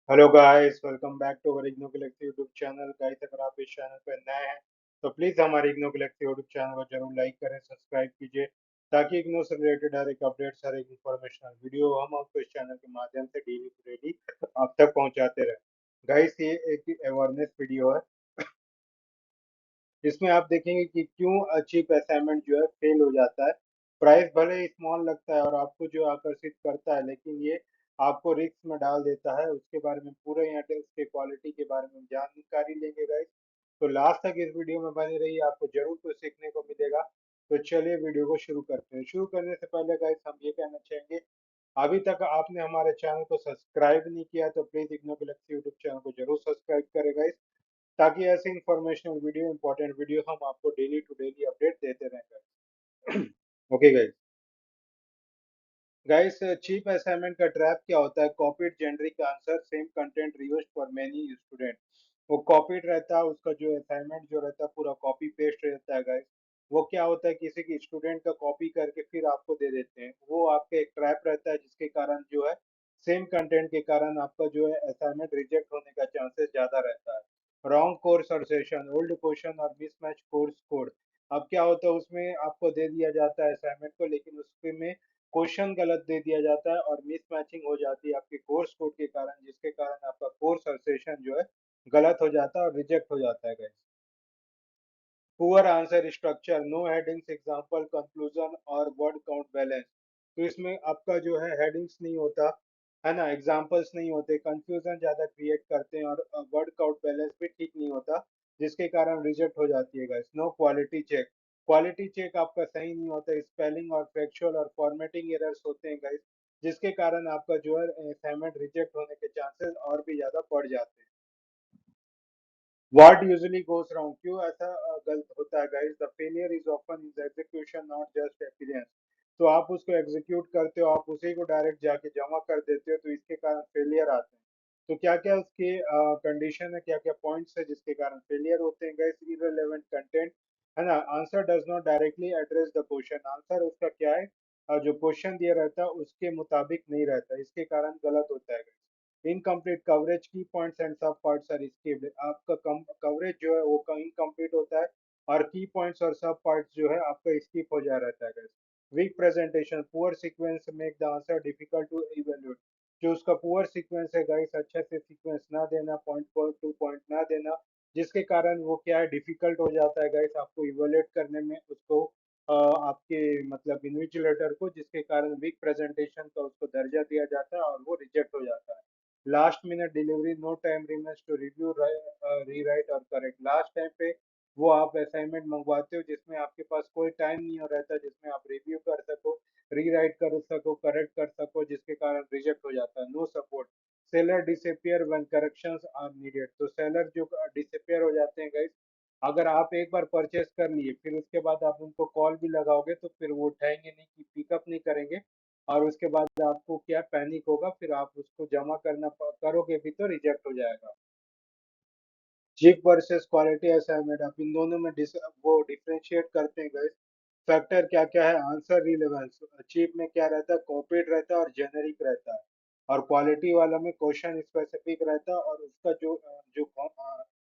Hello guys, welcome back to our IGNOU galaxy YouTube channel. Guys, अगर आप इस channel पर नए हैं तो प्लीज़ हमारे इग्नो गैलेक्सी यूट्यूब चैनल को जरूर लाइक करें, सब्सक्राइब कीजिए ताकि इग्नो से रिलेटेड हर एक अपडेट्स, हर एक इंफॉर्मेशनल वीडियो हम आपको इस चैनल के माध्यम से डेली टू डेली आप तक पहुंचाते रहे। गाइस, ये एक अवेयरनेस वीडियो है। इसमें आप देखेंगे कि क्यों चीप असाइनमेंट जो है फेल हो जाता है। प्राइस भले ही स्मॉल लगता है और आपको जो आकर्षित करता है, लेकिन ये आपको रिस्क में डाल देता है। उसके बारे में पूरे यहाँ पे उसके क्वालिटी के बारे में जानकारी लेंगे गाइस। तो लास्ट तक इस वीडियो में बने रहिए, आपको जरूर कुछ सीखने को मिलेगा। तो चलिए वीडियो को शुरू करते हैं। शुरू करने से पहले गाइस हम ये कहना चाहेंगे, अभी तक आपने हमारे चैनल को सब्सक्राइब नहीं किया तो please IGNOU galaxy YouTube channel को जरूर सब्सक्राइब करें गाइस, ताकि ऐसे इंफॉर्मेशनल वीडियो, इंपॉर्टेंट वीडियो हम आपको डेली टू डेली अपडेट देते रहेंगे। Okay guys. Guys, cheap assignment का ट्रैप क्या होता है? Copied generic answer, same content reused for many student. वो कॉपीड रहता है, उसका जो असाइनमेंट जो रहता है पूरा कॉपी पेस्ट रहता है गाइस। वो क्या होता है, किसी की स्टूडेंट का कॉपी करके फिर आपको दे देते हैं। वो आपका एक ट्रैप रहता है, जिसके कारण जो है सेम कंटेंट के कारण आपका जो है असाइनमेंट रिजेक्ट होने का चांसेस ज्यादा रहता है। रॉन्ग कोर्स और सेशन, ओल्ड क्वेश्चन और मिसमैच कोर्स कोड। अब क्या होता है, उसमें आपको दे दिया जाता है असाइनमेंट को, लेकिन उसमें क्वेश्चन गलत दे दिया जाता है और मिसमैचिंग हो जाती है आपके कोर्स कोड के कारण, जिसके कारण आपका कोर्स और सेशन जो है गलत हो जाता है और रिजेक्ट हो जाता है guys. Poor answer structure, no headings, example, conclusion और वर्ड काउंट बैलेंस। तो इसमें आपका जो है हेडिंग्स नहीं होता है ना, एग्जांपल्स नहीं होते, कंफ्यूजन ज्यादा क्रिएट करते हैं और वर्ड काउंट बैलेंस भी ठीक नहीं होता, जिसके कारण रिजेक्ट हो जाती है guys. No quality check, quality check आपका सही नहीं होता, स्पेलिंग और फैक्चुअल और फॉर्मेटिंग एरर्स होते हैं गाइस, जिसके कारण आपका जो है असाइनमेंट रिजेक्ट होने के चांसेस और भी ज्यादा बढ़ जाते हैं। What usually goes wrong? क्यों ऐसा गलत होता है guys? The failure is often in the execution, not just appearance. तो आप उसको एग्जीक्यूट करते हो, आप उसी को डायरेक्ट जाके जमा कर देते हो, तो इसके कारण फेलियर आते हैं। तो क्या क्या उसके कंडीशन है, क्या क्या पॉइंट्स है जिसके कारण फेलियर होते हैं गाइस? इररिलेवेंट कंटेंट, है ना। Answer does not directly address the question, answer उसका क्या है, जो क्वेश्चन दिया रहता है उसके मुताबिक नहीं रहता, इसके कारण गलत होता है guys। इनकम्प्लीट कवरेज, की पॉइंट्स एंड सब पार्ट्स आर स्किप्ड। आपका कवरेज जो है वो इनकम्प्लीट होता है और की पॉइंट्स और सब पार्ट्स जो है आपका स्किप हो जा रहता है guys। Weak presentation, poor sequence make the answer difficult to evaluate. जो उसका पुअर सीक्वेंस है गाइस, अच्छे से सीक्वेंस ना देना, पॉइंट पर टू पॉइंट ना देना, जिसके कारण वो क्या है, डिफिकल्ट हो जाता है गाइस आपको इवेल्यूट करने में उसको, आपके मतलब इन्विजिलेटर को, जिसके कारण वीक प्रेजेंटेशन का उसको दर्जा दिया जाता है और वो रिजेक्ट हो जाता है। Last minute delivery, no time remains to review, rewrite और करेक्ट। लास्ट टाइम पे वो आप असाइनमेंट मंगवाते हो जिसमें आपके पास कोई टाइम नहीं हो रहता, जिसमें आप रिव्यू कर सको, रीराइट कर सको, करेक्ट कर सको, जिसके कारण रिजेक्ट हो जाता है। No support, seller disappear when corrections are needed. तो सेलर जो डिसअपियर हो जाते हैं गाइस, अगर आप एक बार परचेस कर लिए फिर उसके बाद आप उनको कॉल भी लगाओगे तो फिर वो उठाएंगे नहीं, कि पिकअप नहीं करेंगे, और उसके बाद आपको क्या पैनिक होगा, फिर आप उसको जमा करोगे भी तो रिजेक्ट हो जाएगा। चीप वर्सेस क्वालिटी असाइनमेंट, आप इन दोनों में वो डिफरेंशिएट करते हैं गाइस। फैक्टर क्या क्या है? आंसर रिलेवेंस, चीप में क्या रहता है, कॉपीड रहता है और जेनेरिक रहता है, और क्वालिटी वाला में क्वेश्चन स्पेसिफिक रहता है और उसका जो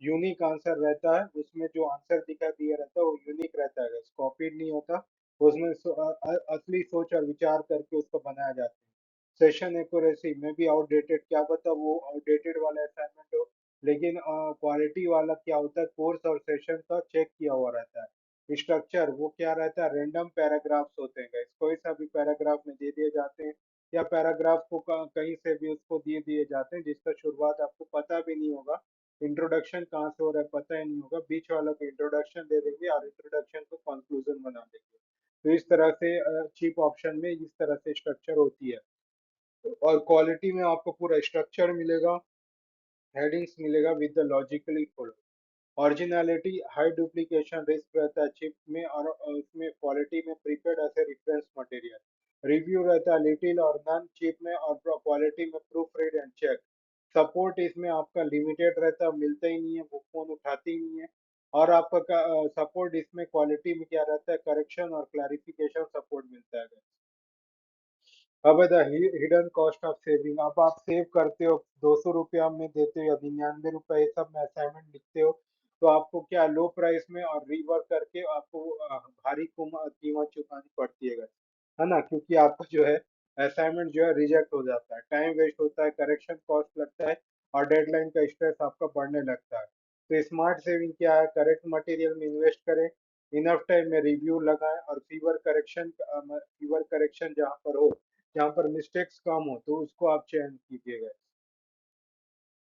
यूनिक आंसर रहता है, उसमें जो आंसर दिखा दिया रहता है वो यूनिक रहता है, कॉपीड नहीं होता। उसमें असली सोच और विचार करके उसको बनाया जाता है। सेशन एक्यूरेसी में भी आउटडेटेड, क्या पता वो आउटडेटेड वाला असाइनमेंट हो, लेकिन क्वालिटी वाला क्या होता है, कोर्स और सेशन का चेक किया हुआ रहता है। स्ट्रक्चर वो क्या रहता है, रेंडम पैराग्राफ्स होते हैं guys, कोई सा भी पैराग्राफ में दे दिए जाते हैं, या पैराग्राफ को कहीं से भी उसको दिए दिए जाते हैं जिसका शुरुआत आपको पता भी नहीं होगा। इंट्रोडक्शन कहाँ से हो रहा है पता ही नहीं होगा, बीच वाला को इंट्रोडक्शन दे देंगे और इंट्रोडक्शन को कंक्लूजन बना देंगे। तो इस तरह से चीप ऑप्शन में इस तरह से स्ट्रक्चर होती है। और क्वालिटी में आपको पूरा स्ट्रक्चर मिलेगा, हेडिंग्स मिलेगा with the logically follow. Originality, high duplication risk रहता है चिप में, और उसमें क्वालिटी में prepaid as a reference material. Review रहता है लिटिल और नन चिप में, और क्वालिटी में proof read and check. Support इसमें आपका लिमिटेड रहता है, मिलता ही नहीं है, वो फोन उठाते ही नहीं है। और आपका सपोर्ट इसमें क्वालिटी में क्या रहता है, करेक्शन और क्लैरिफिकेशन सपोर्ट मिलता है। अब the hidden cost of saving, अब आप सेव करते हो 200 रुपया में देते हो या 99 रुपये, ये सब में असाइनमेंट लिखते हो, तो आपको क्या लो प्राइस में और रीवर्क करके आपको भारी कीमत चुकानी पड़ती है ना, क्योंकि आपका जो है असाइनमेंट जो है रिजेक्ट हो जाता है, टाइम वेस्ट होता है, करेक्शन कॉस्ट लगता है, और डेडलाइन का स्ट्रेस आपका बढ़ने लगता है। तो स्मार्ट सेविंग क्या है, करेक्ट मटेरियल में इन्वेस्ट करें, इनफ टाइम में रिव्यू लगाएं, और फीवर करेक्शन जहाँ पर हो, जहाँ पर मिस्टेक्स कम हो, तो उसको आप चयन कीजिएगा।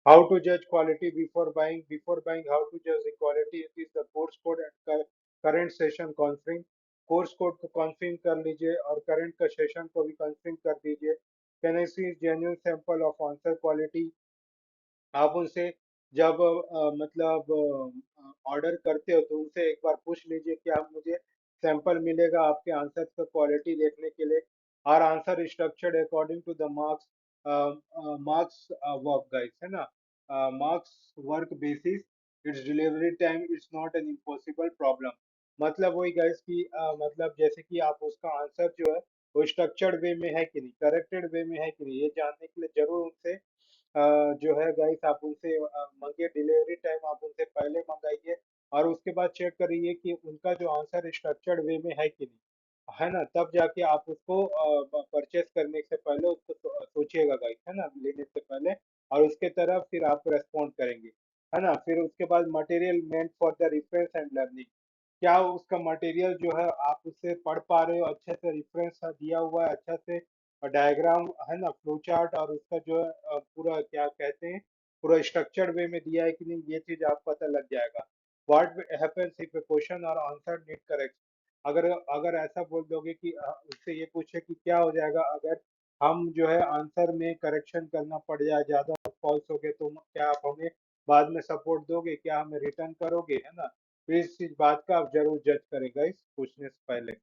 हाउ टू जज quality before buying, how to जज the quality, it is the course code and current session कॉन्फ्रिंग। Course code को कॉन्फ्रिंग कर लीजिए और करंट का सेशन को भी कॉन्फ्रिंग कर दीजिए। Can I see genuine sample of answer quality, आप उनसे जब मतलब ऑर्डर करते हो तो उनसे एक बार पूछ लीजिए कि आप मुझे सैंपल मिलेगा आपके आंसर का क्वालिटी देखने के लिए। Are answer structured according to the marks, marks work guys, है ना, marks work basis, it's delivery time it's not an impossible problem. मतलब वही गाइस कि मतलब जैसे कि आप उसका आंसर जो है वो स्ट्रक्चर्ड वे में है कि नहीं, करेक्टेड वे में है कि नहीं, ये जानने के लिए जरूर उनसे जो है गाइस आप उनसे मंगे, डिलीवरी टाइम आप उनसे पहले मंगाइए, और उसके बाद चेक करिए कि उनका जो आंसर स्ट्रक्चर्ड वे में है कि नहीं, है ना, तब जाके आप उसको परचेस करने से पहले उसको सोचिएगा गाइस, है ना, लेने से पहले, और उसके तरफ फिर आप रेस्पॉन्ड करेंगे, है ना। फिर उसके बाद material meant for the reference and learning, क्या उसका मटेरियल जो है आप उससे पढ़ पा रहे हो, अच्छे से रेफरेंस दिया हुआ है, अच्छा से डायग्राम, है ना, फ्लो चार्ट, और उसका जो है पूरा क्या कहते हैं, पूरा स्ट्रक्चर्ड वे में दिया है कि नहीं, ये चीज आप पता लग जाएगा। What happens if A question और आंसर नीड करेक्शन, अगर अगर ऐसा बोल दोगे कि उससे ये पूछे कि क्या हो जाएगा अगर हम जो है आंसर में करेक्शन करना पड़ जाए, ज्यादा फॉल्स हो गए, तो क्या आप हमें बाद में सपोर्ट दोगे, क्या हमें रिटर्न करोगे, है ना। तो इस चीज बात का आप जरूर जज करेगा इस पूछने से पहले।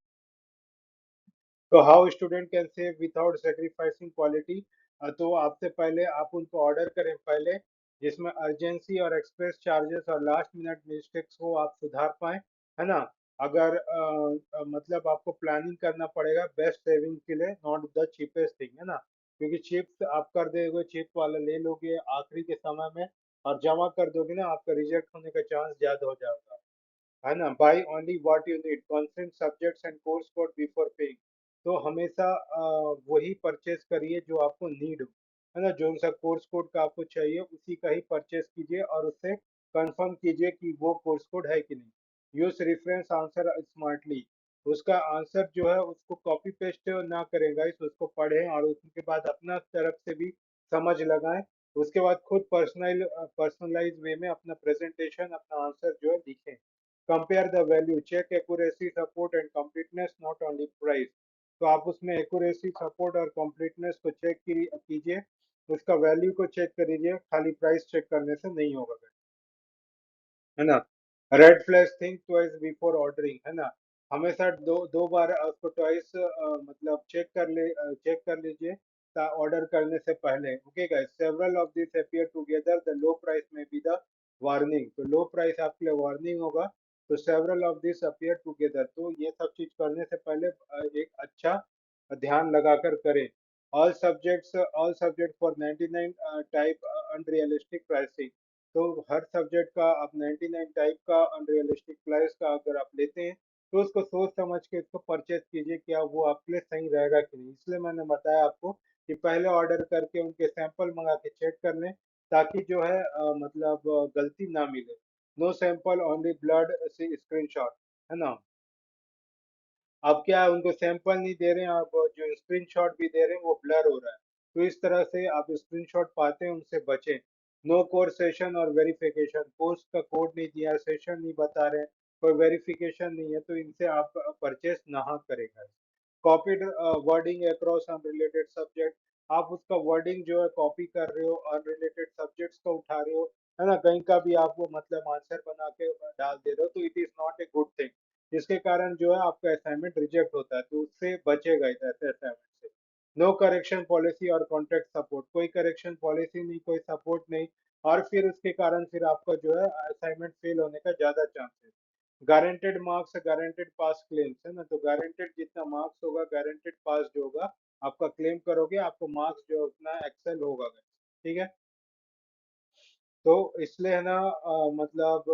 तो how student can save without sacrificing quality, तो आपसे पहले आप उनको ऑर्डर करें पहले, जिसमें अर्जेंसी और एक्सप्रेस चार्जेस और लास्ट मिनट मिस्टेक्स को आप सुधार पाए, है ना। अगर मतलब आपको प्लानिंग करना पड़ेगा बेस्ट सेविंग के लिए, नॉट द चीपेस्ट थिंग, है ना, क्योंकि चिप्स आप कर दोगे, चिप वाला ले लोगे आखिरी के समय में और जमा कर दोगे ना, आपका रिजेक्ट होने का चांस ज्यादा हो जाएगा, है ना। By only what you need, concern subjects and course code before paying, तो हमेशा वही परचेज करिए जो आपको नीड हो, है ना, जो सा कोर्स कोड का आपको चाहिए उसी का ही परचेज कीजिए, और उससे कंफर्म कीजिए कि वो कोर्स कोड है कि नहीं। यूज रेफरेंस आंसर स्मार्टली, उसका आंसर जो है उसको कॉपी पेस्ट ना करेगा, इस उसको पढ़ें और उसके बाद अपना तरफ से भी समझ लगाएं, उसके बाद खुद पर्सनलाइज वे में अपना प्रेजेंटेशन, अपना आंसर जो है लिखें। Compare the value, check accuracy, support and completeness, not only price, तो आप उसमें एक्यूरेसी, सपोर्ट और कंप्लीटनेस को चेक कीजिए, उसका वैल्यू को चेक करिए, खाली प्राइस चेक करने से नहीं होगा, है ना। Red flag, think twice before ordering, है ना, हमेशा दो दो बार उसको ट्वाइस मतलब चेक कर लीजिए ऑर्डर करने से पहले। Okay guys, several of this appear together, the low price में बी द वार्निंग, तो लो प्राइस आपके लिए वार्निंग होगा, तो several of this appear together, तो ये सब चीज करने से पहले एक अच्छा ध्यान लगाकर करें। All subject for 99 type unrealistic pricing, तो हर सब्जेक्ट का आप 99 टाइप का अनरियलिस्टिक प्राइस का अगर आप लेते हैं, तो उसको सोच समझ के इसको परचेज कीजिए, क्या वो आपके लिए सही रहेगा कि नहीं, इसलिए मैंने बताया आपको कि पहले ऑर्डर करके उनके सैंपल मंगा के चेक कर लें, ताकि जो है मतलब गलती ना मिले। नो सैंपल ओनली ब्लड से स्क्रीनशॉट, है ना। अब क्या है, उनको सैंपल नहीं दे रहे हैं, आप जो स्क्रीनशॉट भी दे रहे हैं वो ब्लर हो रहा है, तो इस तरह से आप स्क्रीनशॉट पाते हैं उनसे बचें। नो कोड सेशन और वेरिफिकेशन, कोर्स का कोड नहीं दिया, सेशन नहीं बता रहे हैं, कोई वेरिफिकेशन नहीं है, तो इनसे आप परचेस ना करेगा। Copied wording across unrelated subject, आप उसका वर्डिंग जो है कॉपी कर रहे हो, अनरिलेटेड सब्जेक्ट्स का उठा रहे हो, है ना, कहीं का भी आपको मतलब आंसर बना के डाल दे रहे हो, तो it is not a good thing, जिसके कारण जो है आपका असाइनमेंट रिजेक्ट होता है, तो उससे बचेगा इस ऐसे असाइनमेंट से। नो करेक्शन पॉलिसी और कॉन्टेक्ट सपोर्ट, कोई करेक्शन पॉलिसी नहीं, कोई सपोर्ट नहीं, और फिर उसके कारण फिर आपका जो है असाइनमेंट फेल होने का ज्यादा चांस है। गारंटेड मार्क्स, गारंटेड पास क्लेम्स, है ना, तो गारंटेड जितना मार्क्स होगा, गारंटेड पास जो होगा, आपका क्लेम करोगे, आपको मार्क्स जो है उतना एक्सेल होगा guys, ठीक है। तो इसलिए है ना मतलब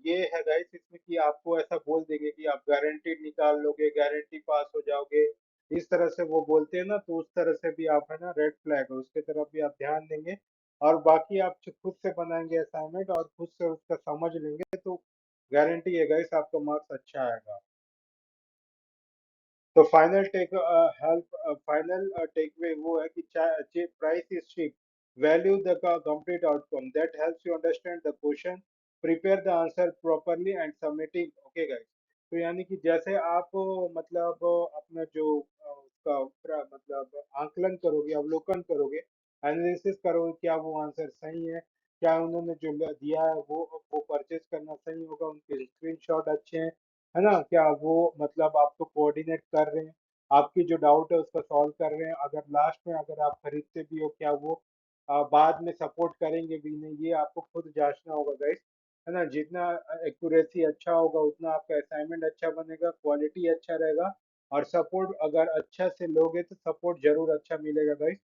ये है गाइस इसमें कि आपको ऐसा बोल देंगे कि आप गारंटीड निकाल लोगे, गारंटी पास हो जाओगे, इस तरह से वो बोलते हैं ना, तो उस तरह से भी आप है ना रेड फ्लैग है उसके तरफ भी आप ध्यान देंगे। और बाकी आप खुद से बनाएंगे असाइनमेंट और खुद से उसका समझ लेंगे तो गारंटी है गाइस आपका मार्क्स अच्छा आएगा। तो फाइनल टेक वे वो है कि price is cheap, value the complete outcome, that helps you understand the question, prepare the answer properly and submitting, okay guys. तो यानी कि जैसे आप मतलब अपना जो उसका मतलब आकलन करोगे, अवलोकन करोगे, एनालिसिस करोगे, क्या वो आंसर सही है, क्या उन्होंने जो दिया है वो परचेज करना सही होगा, उनके स्क्रीनशॉट अच्छे हैं, है ना, क्या वो मतलब आपको कोऑर्डिनेट कर रहे हैं, आपकी जो डाउट है उसको सॉल्व कर रहे हैं, अगर लास्ट में अगर आप खरीदते भी हो क्या वो बाद में सपोर्ट करेंगे भी नहीं, ये आपको खुद जांचना होगा गाइस, है ना। जितना एक्यूरेसी अच्छा होगा उतना आपका असाइनमेंट अच्छा बनेगा, क्वालिटी अच्छा रहेगा, और सपोर्ट अगर अच्छा से लोगे तो सपोर्ट जरूर अच्छा मिलेगा guys.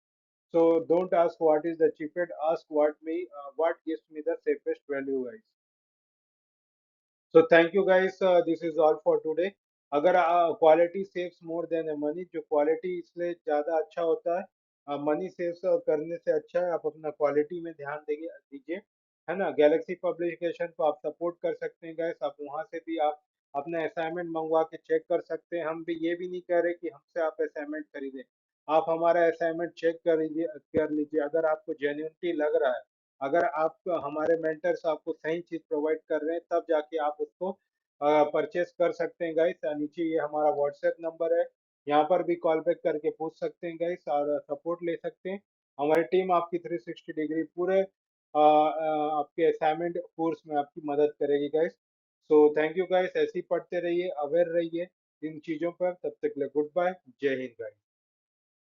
So don't ask what is the cheapest, ask what gives me the safest value guys. So thank you guys, this is all for today. अगर quality saves more than money, जो quality इसलिए ज़्यादा अच्छा होता है, money saves करने से अच्छा है, आप अपना क्वालिटी में ध्यान देंगे दीजिए, है ना। गैलेक्सी पब्लिकेशन को आप सपोर्ट कर सकते हैं गाइस, आप वहाँ से भी आप अपना असाइनमेंट मंगवा के चेक कर सकते हैं। हम भी ये भी नहीं कह रहे कि हमसे आप असाइनमेंट खरीदें, आप हमारा असाइनमेंट चेक कर लीजिए, अगर आपको जेन्युइनिटी लग रहा है, अगर आप हमारे मेंटर्स आपको सही चीज प्रोवाइड कर रहे हैं, तब जाके आप उसको परचेस कर सकते हैं गाइस। नीचे ये हमारा व्हाट्सएप नंबर है, यहाँ पर भी कॉल बैक करके पूछ सकते हैं गाइस और सपोर्ट ले सकते हैं। हमारी टीम आपकी 360 डिग्री पूरे आपके असाइनमेंट कोर्स में आपकी मदद करेगी guys. So thank you guys, ऐसे ही पढ़ते रहिए, अवेयर रहिए इन चीज़ों पर, तब तक के लिए गुड बाय, जय हिंद गाइस।